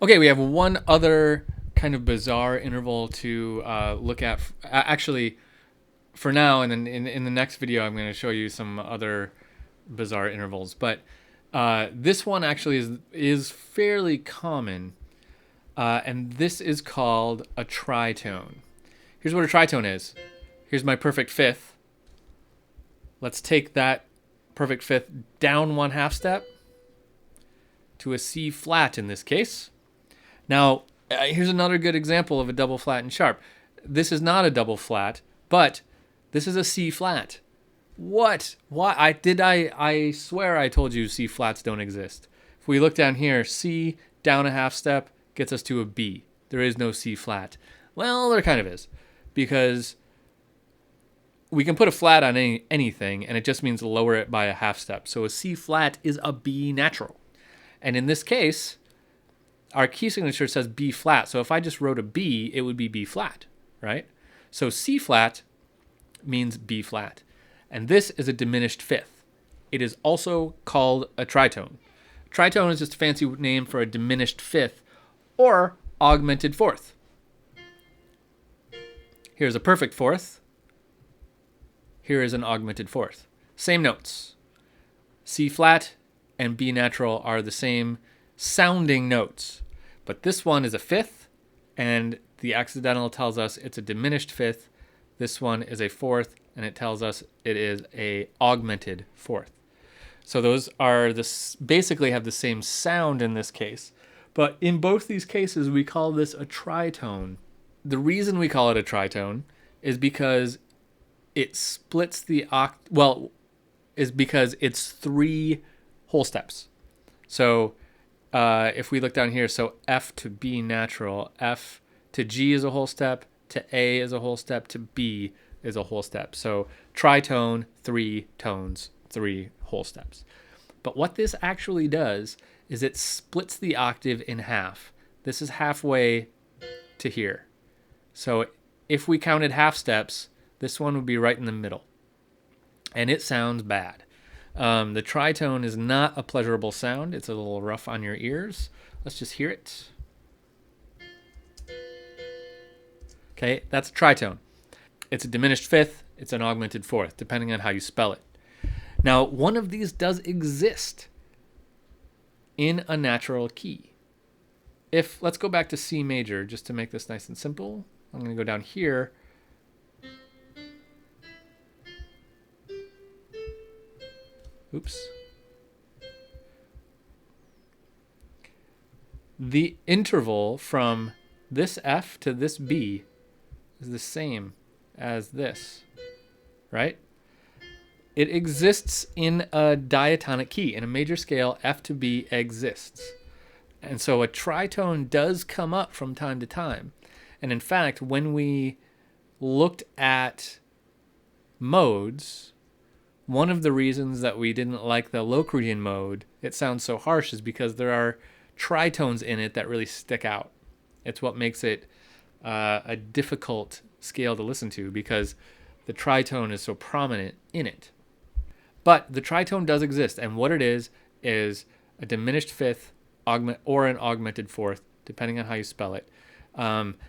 Okay, we have one other kind of bizarre interval to look at. Actually, for now, and then in the next video, I'm going to show you some other bizarre intervals. But this one actually is fairly common, and this is called a tritone. Here's what a tritone is. Here's my perfect fifth. Let's take that perfect fifth down 1/2 step to a C flat in this case. Now, here's another good example of a double flat and sharp. This is not a double flat, but this is a C flat. What? Why? I swear I told you C flats don't exist. If we look down here, C down 1/2 step gets us to a B. There is no C flat. Well, there kind of is, because we can put a flat on anything, and it just means lower it by 1/2 step. So a C flat is a B natural. And in this case, our key signature says B flat. So if I just wrote a B, it would be B flat, right? So C flat means B flat. And this is a diminished fifth. It is also called a tritone. Tritone is just a fancy name for a diminished fifth or augmented fourth. Here's a perfect fourth. Here is an augmented fourth. Same notes. C flat and B natural are the same sounding notes. But this one is a fifth, and the accidental tells us it's a diminished fifth. This one is a fourth, and it tells us it is a augmented fourth. So those are basically have the same sound in this case. But in both these cases, we call this a tritone. The reason we call it a tritone is because it splits the is because it's 3 whole steps. So if we look down here, so F to B natural, F to G is a whole step, to A is a whole step, to B is a whole step. So tritone, 3 tones, 3 whole steps. But what this actually does is it splits the octave in half. This is halfway to here. So if we counted half steps, this one would be right in the middle. And it sounds bad. The tritone is not a pleasurable sound. It's a little rough on your ears. Let's just hear it. Okay, that's a tritone. It's a diminished fifth. It's an augmented fourth, depending on how you spell it. Now, one of these does exist in a natural key. Let's go back to C major, just to make this nice and simple. I'm going to go down here. Oops. The interval from this F to this B is the same as this, right? It exists in a diatonic key. In a major scale, F to B exists. And so a tritone does come up from time to time. And in fact, when we looked at modes, one of the reasons that we didn't like the Locrian mode, it sounds so harsh, is because there are tritones in it that really stick out. It's what makes it a difficult scale to listen to, because the tritone is so prominent in it. But the tritone does exist, and what it is a diminished fifth or an augmented fourth, depending on how you spell it.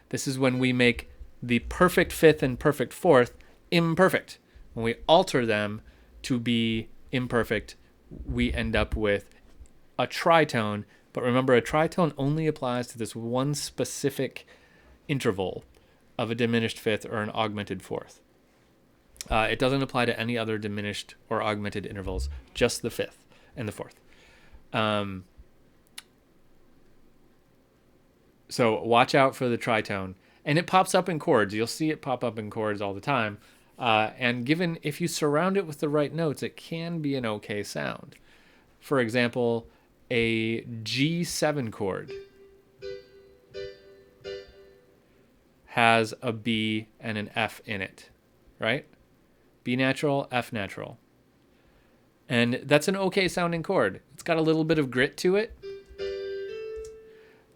This is when we make the perfect fifth and perfect fourth imperfect. When we alter them to be imperfect, we end up with a tritone. But remember, a tritone only applies to this one specific interval of a diminished fifth or an augmented fourth. It doesn't apply to any other diminished or augmented intervals, just the fifth and the fourth. So watch out for the tritone. And it pops up in chords. You'll see it pop up in chords all the time. And given, if you surround it with the right notes, it can be an okay sound. For example, a G7 chord has a B and an F in it, right? B natural, F natural. And that's an okay sounding chord. It's got a little bit of grit to it,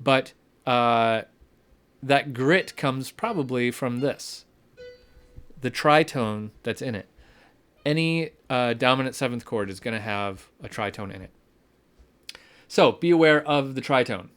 but that grit comes probably from this, the tritone that's in it. Any dominant seventh chord is going to have a tritone in it. So be aware of the tritone.